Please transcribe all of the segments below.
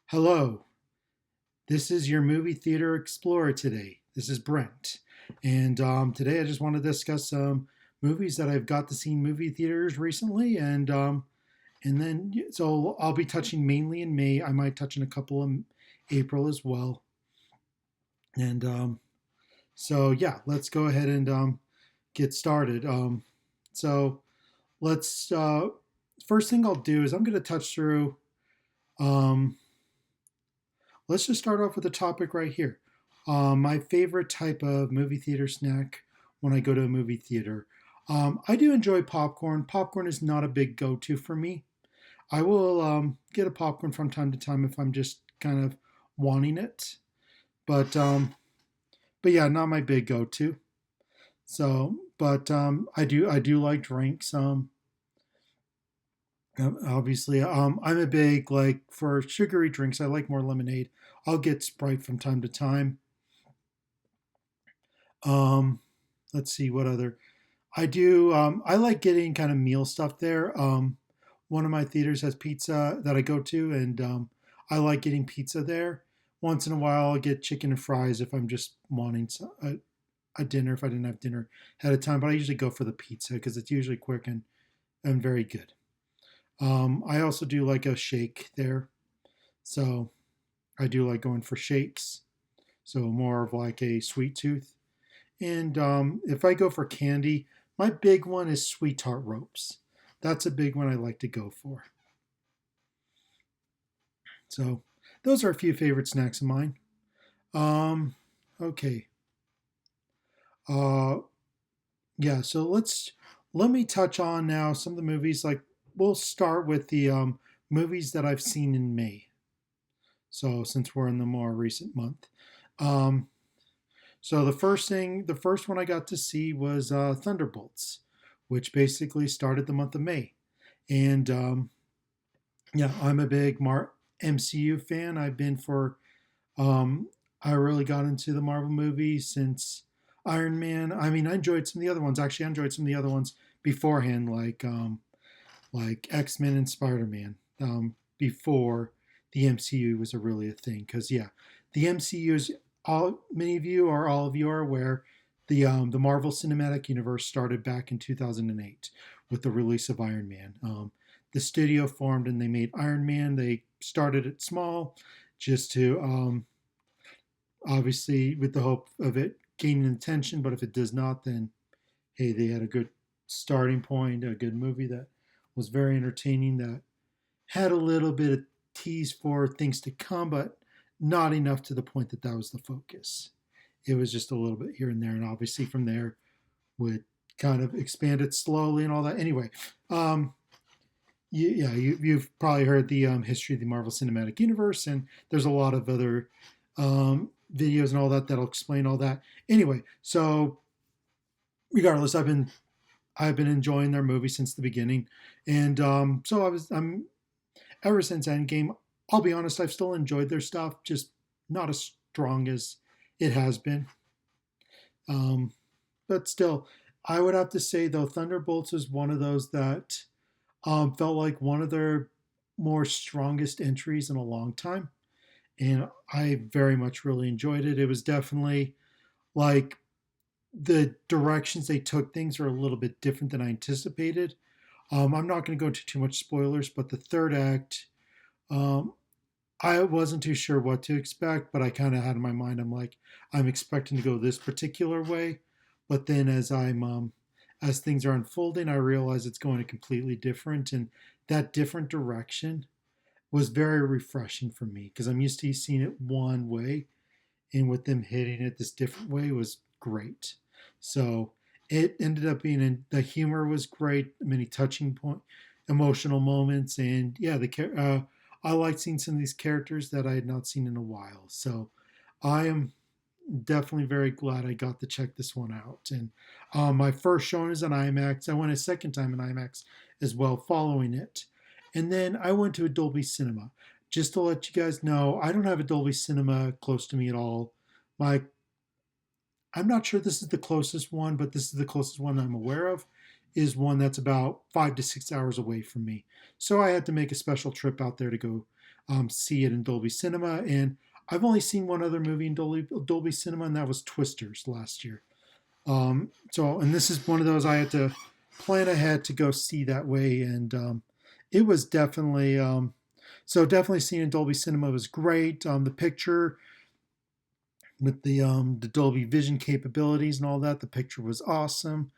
Hello, this is your movie theater explorer today. This is Brent, and today I just want to discuss some movies that I've got to see in movie theaters recently, and then I'll be touching mainly in May. I might touch on a couple in April as well, and yeah, let's go ahead and get started. So let's first thing I'll do is I'm going to touch through. Um, let's just start off with the topic right here. My favorite type of movie theater snack when I go to a movie theater. I do enjoy popcorn. Popcorn is not a big go to for me. I will get a popcorn from time to time if I'm just kind of wanting it. But um, but yeah, not my big go to. I do like drinks. Obviously, I'm a big like for sugary drinks. I like more lemonade. I'll get Sprite from time to time. Um, let's see what other I do. I like getting kind of meal stuff there. One of my theaters has pizza that I go to, and I like getting pizza there. Once in a while, I'll get chicken and fries if I'm just wanting a dinner if I didn't have dinner ahead of time. But I usually go for the pizza because it's usually quick and very good. I also do like a shake there, so I do like going for shakes. So more of like a sweet tooth. And if I go for candy, my big one is Sweet Tart Ropes. That's a big one I like to go for. So those are a few favorite snacks of mine. Um, okay. Uh, yeah. So let me touch on now some of the movies. Like we'll start with the movies that I've seen in May. So since we're in the more recent month, um, so the first one I got to see was Thunderbolts, which basically started the month of May. And yeah, I'm a big MCU fan. I've been for um, I really got into the Marvel movies since Iron Man. I mean, I enjoyed some of the other ones. Actually, I enjoyed some of the other ones beforehand, like X Men and Spider Man. Before the MCU was really a thing, because yeah, the MCU is all many of you or all of you are aware. The Marvel Cinematic Universe started back in 2008 with the release of Iron Man. The studio formed and they made Iron Man. They started it small, just to obviously with the hope of it gaining attention. But if it does not, then hey, they had a good starting point, a good movie that was very entertaining, that had a little bit of tease for things to come, but not enough to the point that that was the focus. It was just a little bit here and there, and obviously from there would kind of expand it slowly and all that. Anyway, you've probably heard the history of the Marvel Cinematic Universe, and there's a lot of other videos and all that that'll explain all that. Anyway, so regardless, I've been enjoying their movie since the beginning, and I'm ever since Endgame. I'll be honest, I've still enjoyed their stuff, just not as strong as it has been. Um, but still, I would have to say though, Thunderbolts is one of those that felt like one of their more strongest entries in a long time, and I very much really enjoyed it. It was definitely like the directions they took things are a little bit different than I anticipated. I'm not going to go into too much spoilers, but the third act, um, I wasn't too sure what to expect, but I kind of had in my mind, I'm like, I'm expecting to go this particular way, but then as things are unfolding, I realize it's going a completely different, and that different direction was very refreshing for me because I'm used to seeing it one way, and with them hitting it this different way was great. So it ended up being the humor was great, many touching point, emotional moments, and yeah, I liked seeing some of these characters that I had not seen in a while. So I am definitely very glad I got to check this one out. And my first showing is in IMAX. I went a second time in IMAX as well, following it, and then I went to a Dolby Cinema. Just to let you guys know, I don't have a Dolby Cinema close to me at all. My I'm not sure this is the closest one, but this is the closest one I'm aware of, is one that's about 5 to 6 hours away from me. So I had to make a special trip out there to go see it in Dolby Cinema. And I've only seen one other movie in Dolby Cinema, and that was Twisters last year. And this is one of those I had to plan ahead to go see that way, and it was definitely definitely seeing in Dolby Cinema was great. The picture with the Dolby Vision capabilities and all that, the picture was awesome,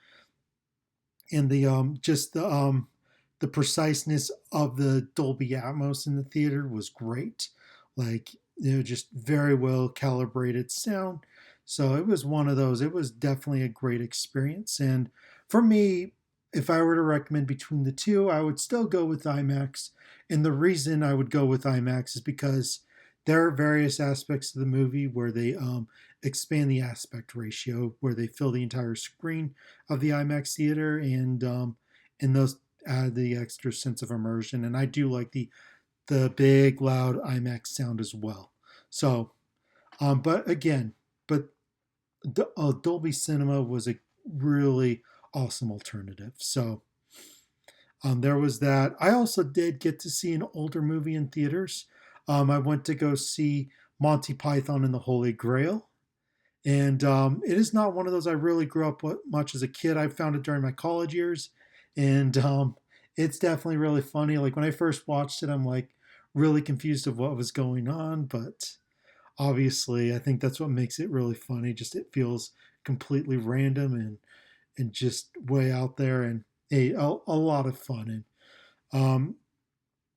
and the preciseness of the Dolby Atmos in the theater was great. Like, just very well calibrated sound. So it was one of those. It was definitely a great experience. And for me, if I were to recommend between the two, I would still go with IMAX. And the reason I would go with IMAX is because there are various aspects of the movie where they expand the aspect ratio, where they fill the entire screen of the IMAX theater, and those add the extra sense of immersion. And I do like the big loud IMAX sound as well. So, but again, but Dolby Cinema was a really awesome alternative. So there was that. I also did get to see an older movie in theaters. I went to go see Monty Python and the Holy Grail. And it is not one of those I really grew up with much as a kid. I found it during my college years. And it's definitely really funny. Like when I first watched it, I'm like really confused of what was going on. But obviously, I think that's what makes it really funny. Just it feels completely random and just way out there, and a lot of fun. And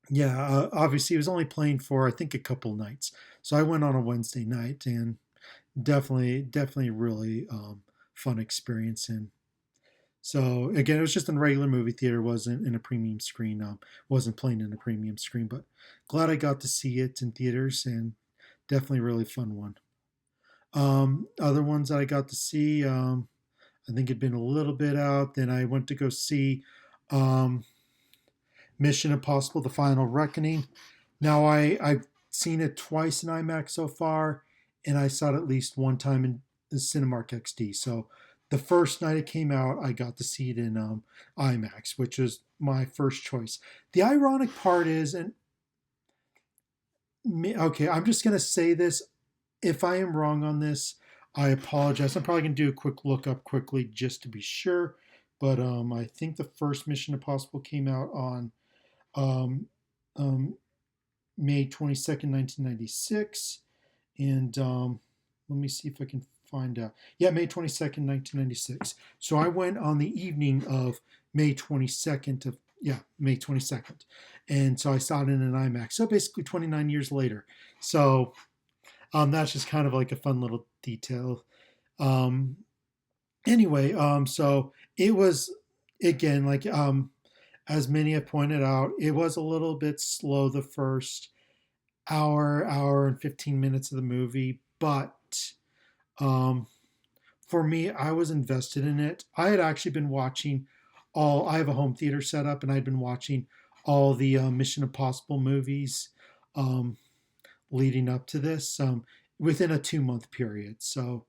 yeah, obviously, it was only playing for I think a couple nights. So I went on a Wednesday night, and definitely really fun experience. And so again, it was just in a regular movie theater, wasn't in a premium screen, wasn't playing in a premium screen, but glad I got to see it in theaters, and definitely really fun one. Other ones that I got to see, I think it'd been a little bit out. Then I went to go see um, Mission Impossible: The Final Reckoning. Now I've seen it twice in IMAX so far, and I saw it at least one time in the Cinemark XD. So the first night it came out, I got to see it in IMAX, which was my first choice. The ironic part is, and okay, I'm just gonna say this. If I am wrong on this, I apologize. I'm probably gonna do a quick look up quickly just to be sure. But I think the first Mission Impossible came out on um, um, May 22nd, 1996. And let me see if I can find out. Yeah, May 22nd, 1996. So I went on the evening of May 22nd of yeah, May 22nd. And so I saw it in an IMAX. So basically 29 years later. So that's just kind of like a fun little detail. Um, anyway, so it was again like as many have pointed out, it was a little bit slow the first hour and 15 minutes of the movie, but um, for me, I was invested in it. I had actually been watching I have a home theater set up, and I'd been watching all the Mission Impossible movies um, leading up to this within a 2 month period. So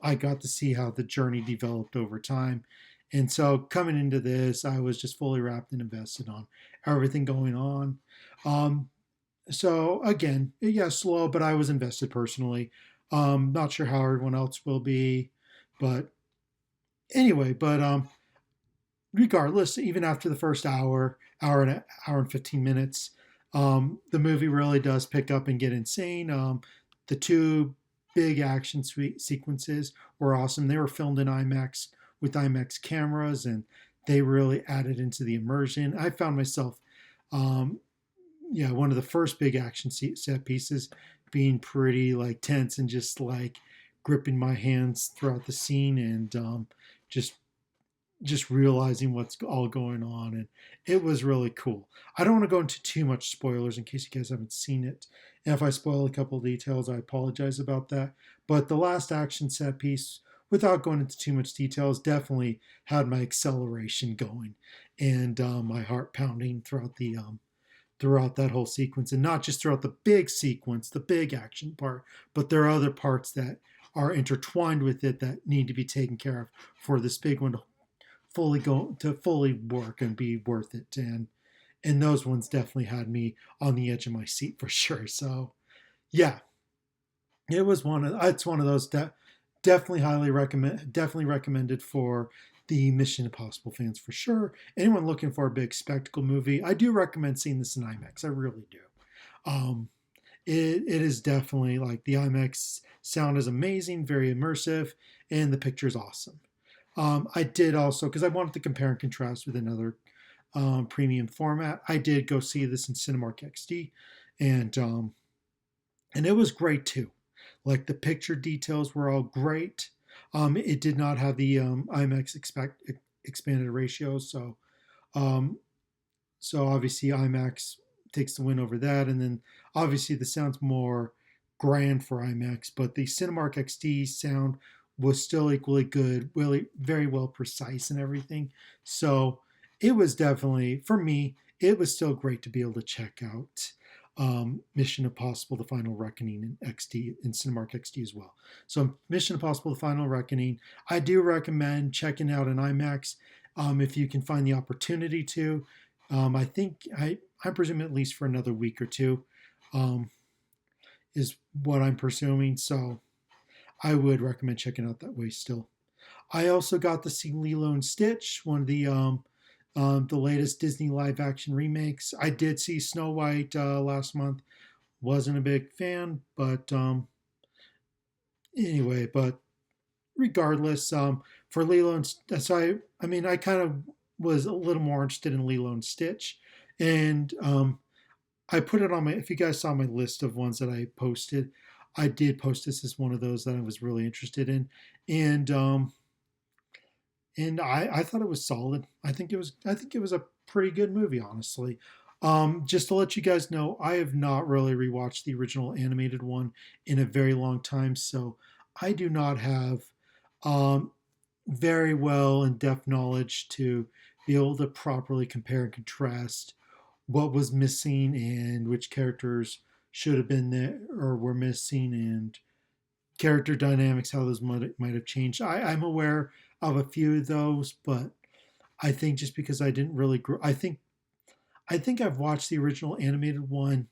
I got to see how the journey developed over time. And so coming into this, I was just fully wrapped and invested on everything going on. Um, so again, yeah, slow, but I was invested personally. Not sure how everyone else will be, but anyway, but regardless, even after the first hour and 15 minutes, the movie really does pick up and get insane. The two big action sequences were awesome. They were filmed in IMAX with IMAX cameras, and they really added into the immersion. I found myself um, yeah, one of the first big action set pieces being pretty like tense and just like gripping my hands throughout the scene, and just realizing what's all going on, and it was really cool. I don't want to go into too much spoilers in case you guys haven't seen it, and if I spoil a couple of details, I apologize about that. But the last action set piece, without going into too much details, definitely had my acceleration going, and my heart pounding throughout that whole sequence, and not just throughout the big sequence, the big action part, but there are other parts that are intertwined with it that need to be taken care of for this big one to fully work and be worth it. and those ones definitely had me on the edge of my seat for sure. So yeah, it's one of those definitely recommended for the Mission Impossible fans for sure. Anyone looking for a big spectacle movie, I do recommend seeing this in IMAX. I really do. Um, it is definitely like the IMAX sound is amazing, very immersive, and the picture is awesome. I did also, because I wanted to compare and contrast with another premium format, I did go see this in Cinemark XD, and and it was great too. Like the picture details were all great. It did not have the IMAX expanded ratio, um, so obviously IMAX takes the win over that, and then obviously the sound's more grand for IMAX, but the Cinemark XD sound was still equally good, really very well precise and everything. So it was definitely for me. It was still great to be able to check out Mission Impossible: The Final Reckoning in XD in Cinemark XD as well. So Mission Impossible: The Final Reckoning, I do recommend checking out in IMAX if you can find the opportunity to. I think I presume at least for another week or two um, is what I'm presuming. So I would recommend checking out that way still. I also got to see Lilo and Stitch, one of the latest Disney live action remakes. I did see Snow White last month. Wasn't a big fan, but anyway, but regardless, for Lilo and so I mean, I kind of was a little more interested in Lilo and Stitch, and I put it on my. If you guys saw my list of ones that I posted, I did post this as one of those that I was really interested in, and I thought it was solid. I think it was a pretty good movie, honestly. Just to let you guys know, I have not really rewatched the original animated one in a very long time, so I do not have um, very well in depth knowledge to be able to properly compare and contrast what was missing and which characters should have been there or were missing and character dynamics, how those might have changed. I'm aware of a few of those, but I think just because I didn't really grow, I think I've watched the original animated one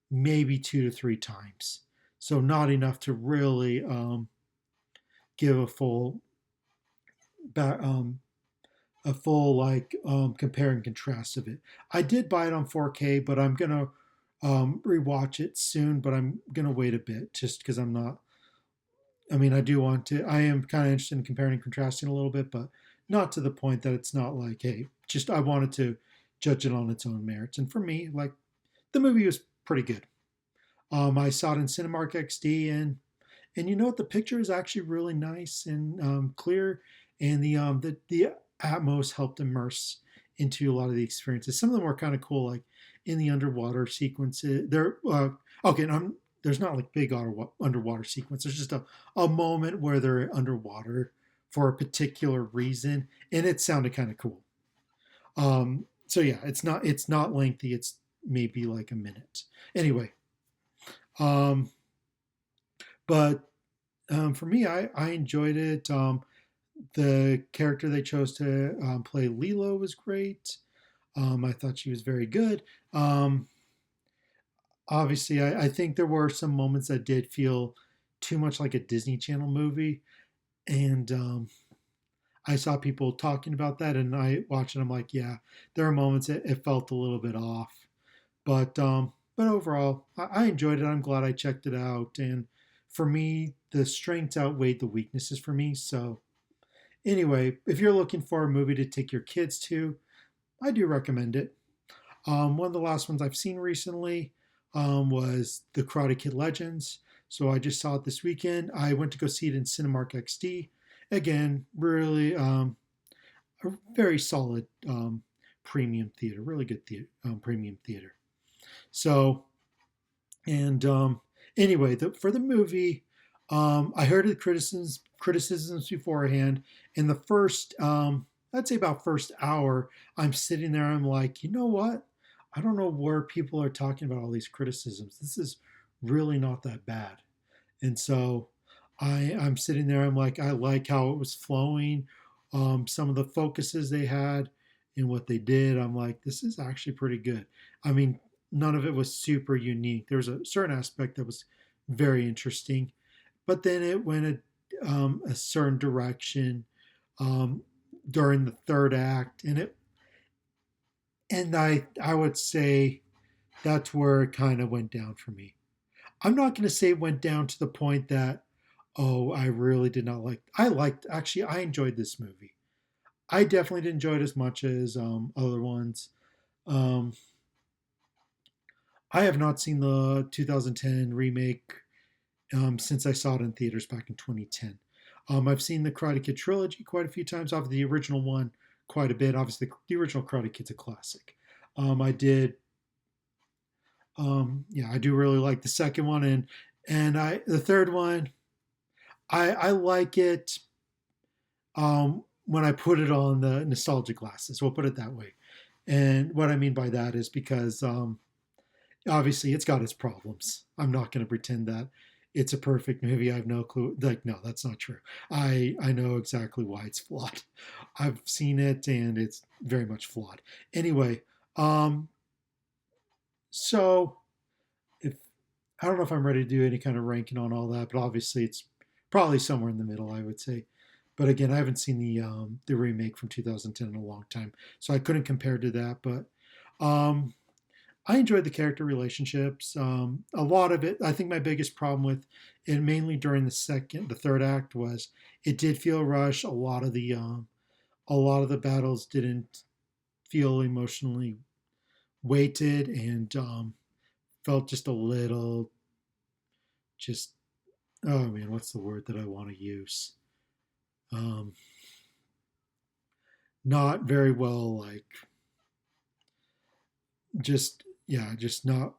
maybe 2 to 3 times, so not enough to really give back, a full like compare and contrast of it. I did buy it on 4K, but I'm gonna rewatch it soon. But I'm gonna wait a bit just because I'm not. I mean, I do want to. I am kind of interested in comparing and contrasting a little bit, but not to the point that it's not like, hey, just I wanted to judge it on its own merits. And for me, like the movie was pretty good. I saw it in Cinemark XD, and you know what? The picture is actually really nice and clear, and the Atmos helped immerse into a lot of the experiences. Some of them were kind of cool, like in the underwater sequences. Okay, and there's not like big underwater sequence. There's just a moment where they're underwater for a particular reason, and it sounded kind of cool. So yeah, it's not lengthy. It's maybe like a minute. Anyway, um, but for me, I enjoyed it. The character they chose to play Lilo was great. I thought she was very good. Obviously, I think there were some moments that did feel too much like a Disney Channel movie, and I saw people talking about that, and I watched it. I'm like, yeah, there are moments it felt a little bit off, but overall, I enjoyed it. I'm glad I checked it out, and for me, the strengths outweighed the weaknesses for me. So anyway, if you're looking for a movie to take your kids to, I do recommend it. One of the last ones I've seen recently was The Karate Kid Legends. So I just saw it this weekend. I went to go see it in Cinemark XD. Again, really a very solid premium theater, really good premium theater. So, and anyway, for the movie, I heard the criticisms beforehand. In the first, I'd say about first hour, I'm sitting there. I'm like, you know what? I don't know where people are talking about all these criticisms. This is really not that bad. And so I'm sitting there. I'm like, I like how it was flowing. Some of the focuses they had, in what they did. I'm like, this is actually pretty good. I mean, none of it was super unique. There was a certain aspect that was very interesting, but then it went a certain direction um, during the third act, and I would say that's where it kind of went down for me. I'm not going to say it went down to the point that, oh, I really did not like. I liked, actually, I enjoyed this movie. I definitely didn't enjoy it as much as other ones. Um, I have not seen the 2010 remake since I saw it in theaters back in 2010. I've seen the Karate Kid trilogy quite a few times. Off the original one, quite a bit. Obviously, the original Karate Kid's a classic. I did, yeah, I do really like the second one, and the third one, I like it when I put it on the nostalgia glasses. We'll put it that way. And what I mean by that is because obviously it's got its problems. I'm not going to pretend that it's a perfect movie. I have no clue. Like, no, that's not true. I know exactly why it's flawed. I've seen it and it's very much flawed. Anyway, um, so if I don't know if I'm ready to do any kind of ranking on all that, but obviously it's probably somewhere in the middle, I would say. But again, I haven't seen the remake from 2010 in a long time, so I couldn't compare to that. But um, I enjoyed the character relationships. A lot of it, I think my biggest problem with it, mainly during the third act, was it did feel rushed. A lot of the battles didn't feel emotionally weighted and felt just a little, just oh man, what's the word that I want to use? Um, Not very well, like just yeah, just not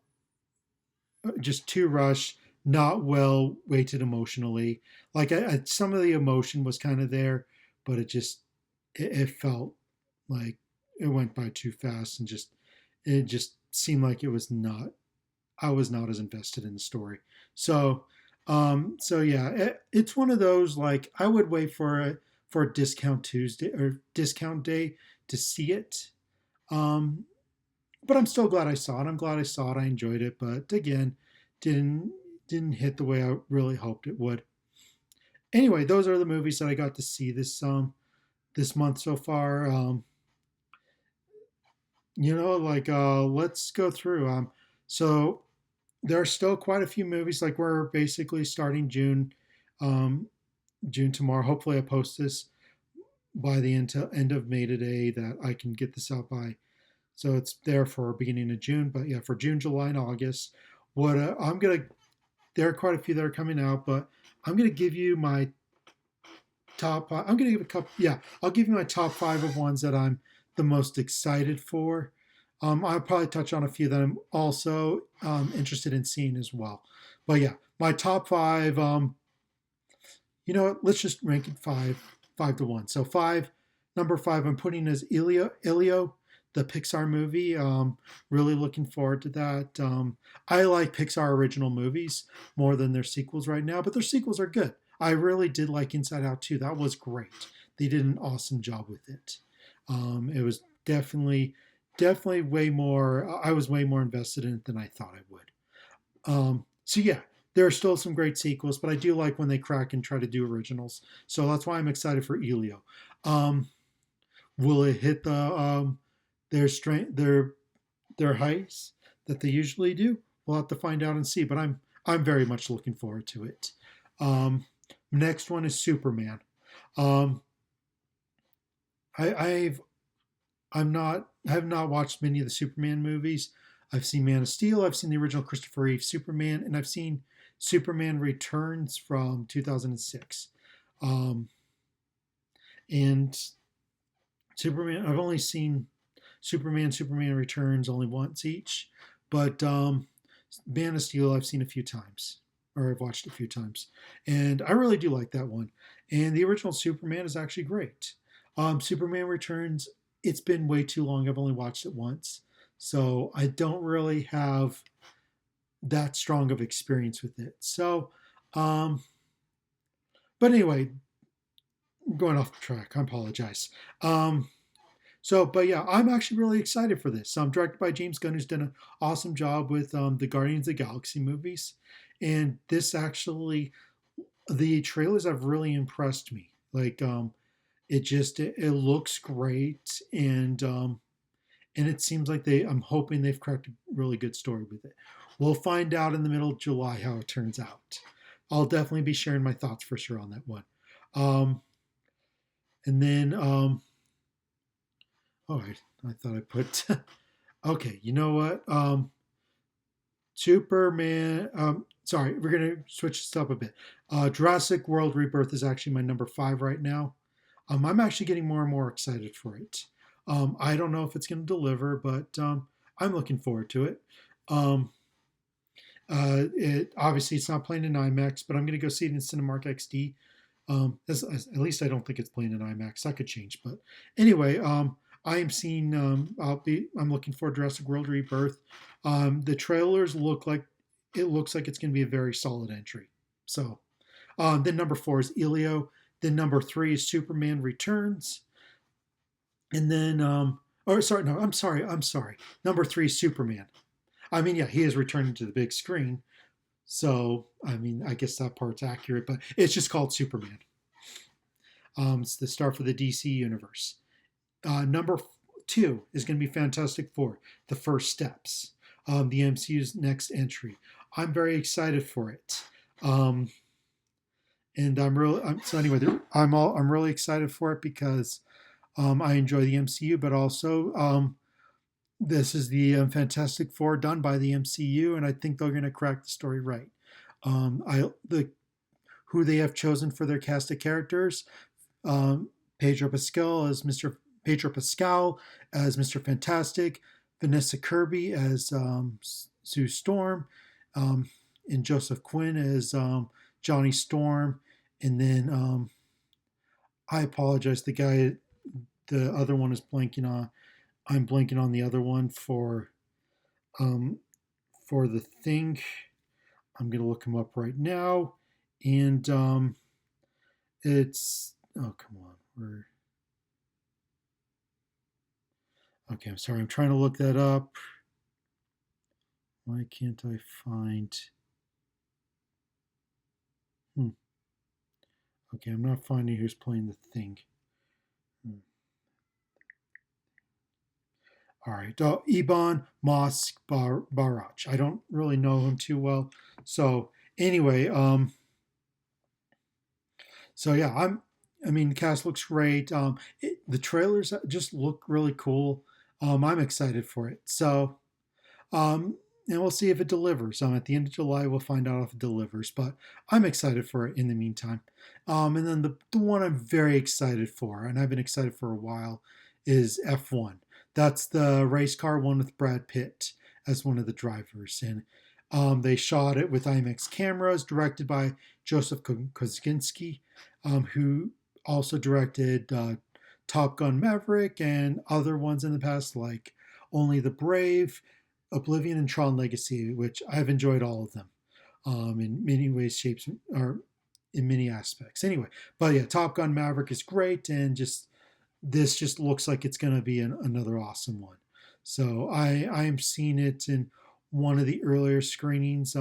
just too rushed, not well weighted emotionally. Like some of the emotion was kind of there, but it felt like it went by too fast and it just seemed like it was not. I was not as invested in the story. So so yeah, it's one of those like I would wait for a discount Tuesday or discount day to see it. Um, but I'm still glad I saw it. I'm glad I saw it. I enjoyed it, but again, didn't didn't hit the way I really hoped it would. Anyway, those are the movies that I got to see this month so far. Like let's go through. So there are still quite a few movies. Like we're basically starting um, June tomorrow. Hopefully, I post this by the end of May today that I can get this out by. So it's there for beginning of June. But yeah, for June, July, and August, what I'm gonna there are quite a few that are coming out, but I'm gonna give you my top. I'm gonna give a couple. Yeah, I'll give you my top five of ones that I'm the most excited for. I'll probably touch on a few that I'm also interested in seeing as well. But yeah, my top five. You know what? Let's just rank it five to one. So number five, I'm putting as Ilio, the Pixar movie. Really looking forward to that. I like Pixar original movies more than their sequels right now, but their sequels are good. I really did like Inside Out too. That was great. They did an awesome job with it. It was definitely way more. I was way more invested in it than I thought I would. So yeah, there are still some great sequels, but I do like when they crack and try to do originals. So that's why I'm excited for Elio. Um, will it hit their strength their heights that they usually do? We'll have to find out and see. But I'm very much looking forward to it. Um, Next one is Superman. Um, I, I've I have not watched many of the Superman movies. I've seen Man of Steel, I've seen the original Christopher Reeve Superman, and I've seen Superman Returns from 2006. Um, and I've only seen Superman Returns only once each, but Man of Steel I've seen a few times, or I've watched a few times, and I really do like that one. And the original Superman is actually great. Superman Returns, it's been way too long. I've only watched it once, so I don't really have that strong of experience with it. So, um, but anyway, going off track. I apologize. Um, So, but yeah, I'm actually really excited for this. Directed by James Gunn, who's done an awesome job with the Guardians of the Galaxy movies, and this actually, the trailers have really impressed me. Like, it looks great, and it seems like I'm hoping they've cracked a really good story with it. We'll find out in the middle of July how it turns out. I'll definitely be sharing my thoughts for sure on that one. Um, and then, oh, I thought I put. Okay, you know what? Superman. Sorry, we're gonna switch this up a bit. Jurassic World Rebirth is actually my number five right now. I'm actually getting more and more excited for it. I don't know if it's going to deliver, but I'm looking forward to it. Um, it obviously it's not playing in IMAX, but I'm going to go see it in Cinemark XD. At least I don't think it's playing in IMAX. That could change, but anyway, I am seeing. I'm looking for Jurassic World Rebirth. The trailers look like it looks like it's going to be a very solid entry. So, then number four is Elio. Then number three is Superman Returns. And then, or sorry, no, I'm sorry. Number three is Superman. I mean, yeah, he is returning to the big screen. So, I mean, I guess that part's accurate, but it's just called Superman. It's the start for the DC universe. Number two is going to be Fantastic Four, The First Steps, the MCU's next entry. I'm very excited for it. And so anyway, I'm really excited for it because I enjoy the MCU, but also this is the Fantastic Four done by the MCU, and I think they're going to crack the story right. Who they have chosen for their cast of characters: Pedro Pascal as Mr. Fantastic, Vanessa Kirby as Sue Storm, and Joseph Quinn as Johnny Storm, and then I apologize. The other one is blanking on. I'm blanking on the other one um, for the thing. I'm gonna look him up right now, and it's come on, we're okay. I'm sorry, I'm trying to look that up. Why can't I find? Okay, I'm not finding who's playing the thing. All right, Iban Mosk Barach. I don't really know him too well. So anyway, so yeah, I mean, the cast looks great. The trailers just look really cool. I'm excited for it. So, um, and we'll see if it delivers. At the end of July, we'll find out if it delivers. But I'm excited for it in the meantime. And then the one I'm very excited for, and I've been excited for a while, is F1. That's the race car one with Brad Pitt as one of the drivers, and they shot it with IMAX cameras, directed by Joseph Kosinski, who also directed Top Gun Maverick and other ones in the past, like Only the Brave, Oblivion, and Tron Legacy, which I've enjoyed all of them in many ways, shapes, or in many aspects. Anyway, but yeah, Top Gun Maverick is great, and this just looks like it's going to be another awesome one. So I am seeing it in one of the earlier screenings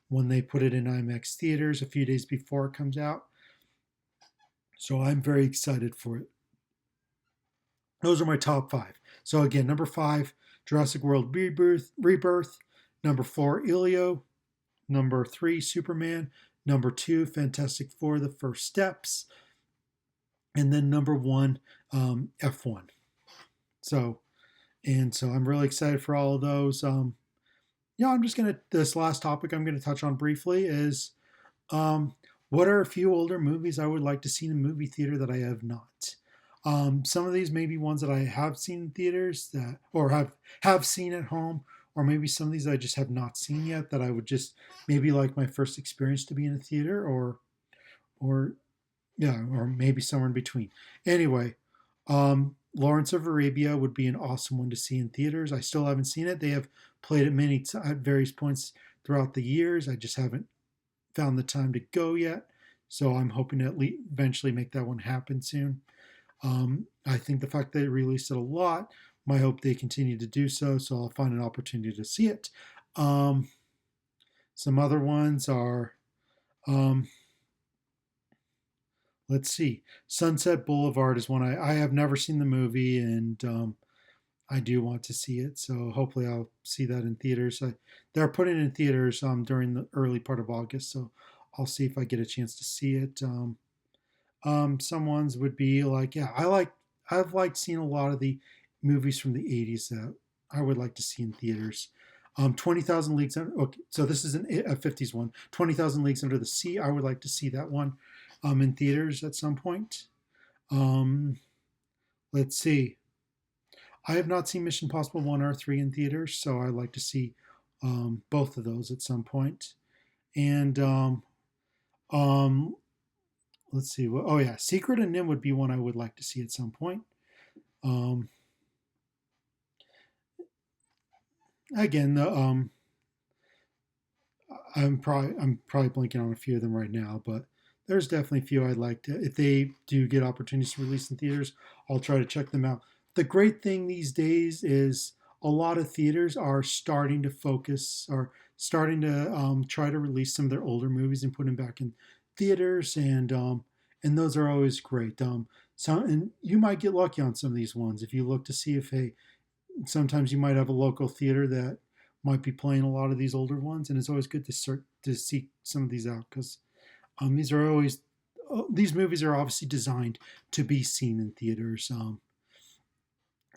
when they put it in IMAX theaters a few days before it comes out. So I'm very excited for it. Those are my top five. So again, number five, Jurassic World Rebirth. Number four, Elio. Number three, Superman. Number two, Fantastic Four: The First Steps. And then number one, F1. So, so I'm really excited for all of those. I'm just gonna. This last topic I'm gonna touch on briefly is, what are a few older movies I would like to see in a movie theater that I have not. Some of these may be ones that I have seen in theaters that, or have seen at home, or maybe some of these I just have not seen yet that I would just maybe like my first experience to be in a theater, or yeah, or maybe somewhere in between. Anyway, Lawrence of Arabia would be an awesome one to see in theaters. I still haven't seen it. They have played it at various points throughout the years. I just haven't found the time to go yet. So I'm hoping to eventually make that one happen soon. I think the fact that they released it a lot, I hope they continue to do so. So I'll find an opportunity to see it. Um, some other ones are, um, let's see, Sunset Boulevard is one I have never seen the movie, and I do want to see it. So hopefully I'll see that in theaters. They're putting it in theaters during the early part of August, so I'll see if I get a chance to see it. Some ones would be like, yeah, I've liked seeing a lot of the movies from the 80s that I would like to see in theaters. 20,000 Leagues Under, okay, so this is a 50s one. 20,000 Leagues Under the Sea. I would like to see that one in theaters at some point. Um, let's see. I have not seen Mission Possible 1 or 3 in theaters, so I'd like to see both of those at some point. And um, let's see. Oh, yeah. Secret and Nim would be one I would like to see at some point. Um, again, I'm probably blanking on a few of them right now, but there's definitely a few I'd like to. If they do get opportunities to release in theaters, I'll try to check them out. The great thing these days is a lot of theaters are starting to focus or starting to try to release some of their older movies and put them back in theaters, and those are always great. And you might get lucky on some of these ones if you look to see if sometimes you might have a local theater that might be playing a lot of these older ones, and it's always good to start to seek some of these out because these movies are obviously designed to be seen in theaters,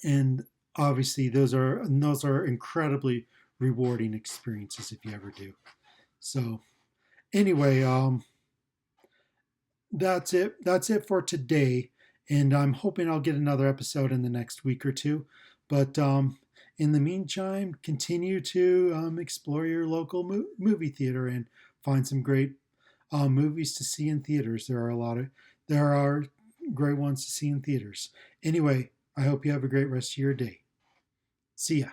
and obviously those are incredibly rewarding experiences if you ever do. So anyway, that's it for today, and I'm hoping I'll get another episode in the next week or two. But in the meantime, continue to explore your local movie theater and find some great movies to see in theaters. There are great ones to see in theaters. Anyway, I hope you have a great rest of your day. See ya.